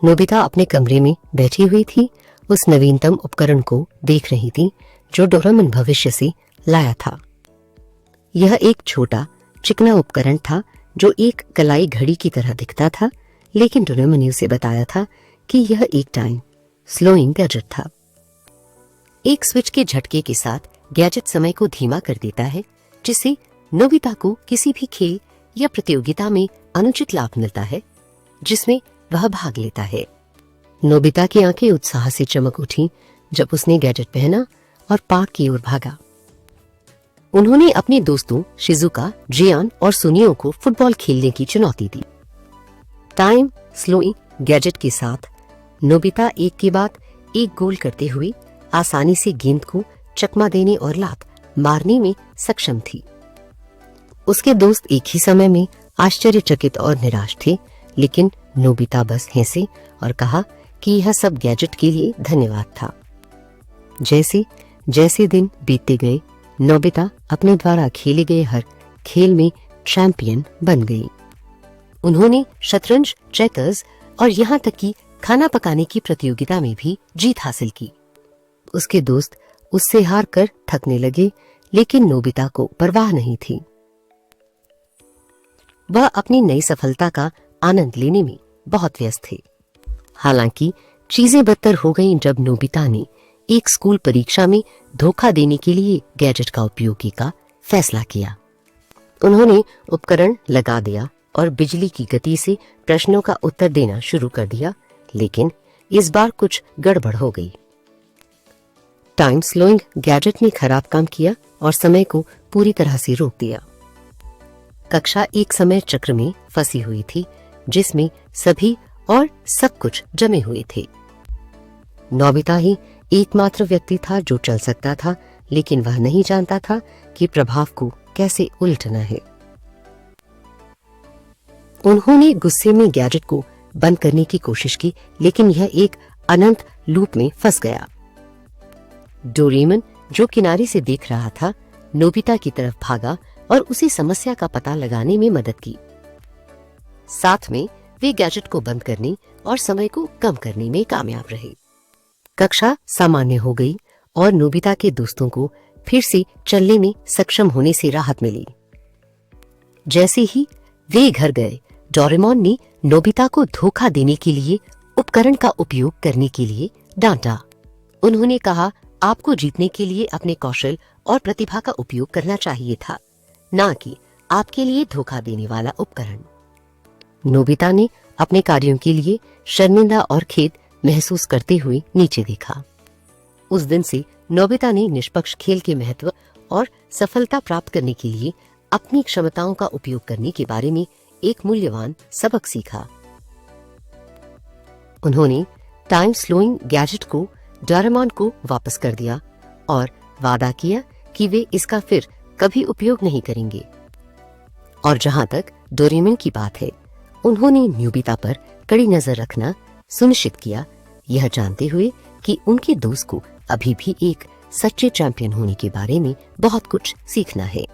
Nobita अपने कमरे में बैठी हुई थी, उस नवीनतम उपकरण को देख रही थी जो डोरेमोन भविष्य से लाया था। यह एक छोटा चिकना उपकरण था जो एक कलाई घड़ी की तरह दिखता था, लेकिन डोरेमोन ने उसे बताया था कि यह एक टाइम स्लोइंग गैजेट था। एक स्विच के झटके के साथ गैजेट समय को धीमा कर देता है, जिससे नोबिता को किसी भी खेल या प्रतियोगिता में अनुचित लाभ मिलता है जिसमें वह भाग लेता है। नोबिता की आंखें उत्साह से चमक उठी जब उसने गैजेट पहना और पार्क की ओर भागा। उन्होंने अपने दोस्तों शिजुका, जियान और सुनियो को फुटबॉल खेलने की चुनौती दी। टाइम स्लोइंग गैजेट के साथ नोबिता एक के बाद एक गोल करते हुए आसानी से गेंद को चकमा देने और लात मारने में सक्षम थी। उसके दोस्त एक ही समय में आश्चर्यचकित और निराश थे, लेकिन नोबिता बस हंसे और कहा कि यह सब गैजेट के लिए धन्यवाद था। जैसे जैसे दिन बीतते गए, नोबिता अपने द्वारा खेले गए हर खेल में चैंपियन बन गई। उन्होंने शतरंज, चेकर्स और यहाँ तक कि खाना पकाने की प्रतियोगिता में भी जीत हासिल की। उसके दोस्त उससे हार कर थकने लगे, लेकिन नोबिता को परवाह नहीं थी। वह अपनी नई सफलता का आनंद लेने में बहुत व्यस्त थे। हालांकि चीजें बदतर हो गईं जब नोबिता ने एक स्कूल परीक्षा में धोखा देने के लिए गैजेट का उपयोग का फैसला किया। उन्होंने उपकरण लगा दिया और बिजली की गति से प्रश्नों का उत्तर देना शुरू कर दिया, लेकिन इस बार कुछ गड़बड़ हो गई। टाइम स्लोइंग गैजेट ने खराब काम किया और समय को पूरी तरह से रोक दिया। कक्षा एक समय चक्र में फंसी हुई थी, जिसमें सभी और सब कुछ जमे हुए थे। नोबिता ही एकमात्र व्यक्ति था जो चल सकता था, लेकिन वह नहीं जानता था कि प्रभाव को कैसे उल्टना है। उन्होंने गुस्से में गैजेट को बंद करने की कोशिश की, लेकिन यह एक अनंत लूप में फंस गया। डोरेमोन, जो किनारे से देख रहा था, नोबिता की तरफ भागा और उसे समस्या का पता लगाने में मदद की। साथ में वे गैजेट को बंद करने और समय को कम करने में कामयाब रहे। कक्षा सामान्य हो गई और नोबिता के दोस्तों को फिर से चलने में सक्षम होने से राहत मिली। जैसे ही वे घर गए, डोरेमोन ने नोबिता को धोखा देने के लिए उपकरण का उपयोग करने के लिए डांटा। उन्होंने कहा, आपको जीतने के लिए अपने कौशल और प्रतिभा का उपयोग करना चाहिए था, ना कि आपके लिए धोखा देने वाला उपकरण। नोबिता ने अपने कार्यों के लिए शर्मिंदा और खेद महसूस करते हुए नीचे देखा। उस दिन से नोबिता ने निष्पक्ष खेल के महत्व और सफलता प्राप्त करने के लिए अपनी क्षमताओं का उपयोग करने के बारे में एक मूल्यवान सबक सीखा। उन्होंने टाइम स्लोइंग गैजेट को डोरेमोन को वापस कर दिया और वादा किया कि वे इसका फिर कभी उपयोग नहीं करेंगे। और जहां तक डोरेमोन की बात है, उन्होंने नोबिता पर कड़ी नजर रखना सुनिश्चित किया, यह जानते हुए कि उनके दोस्त को अभी भी एक सच्चे चैंपियन होने के बारे में बहुत कुछ सीखना है।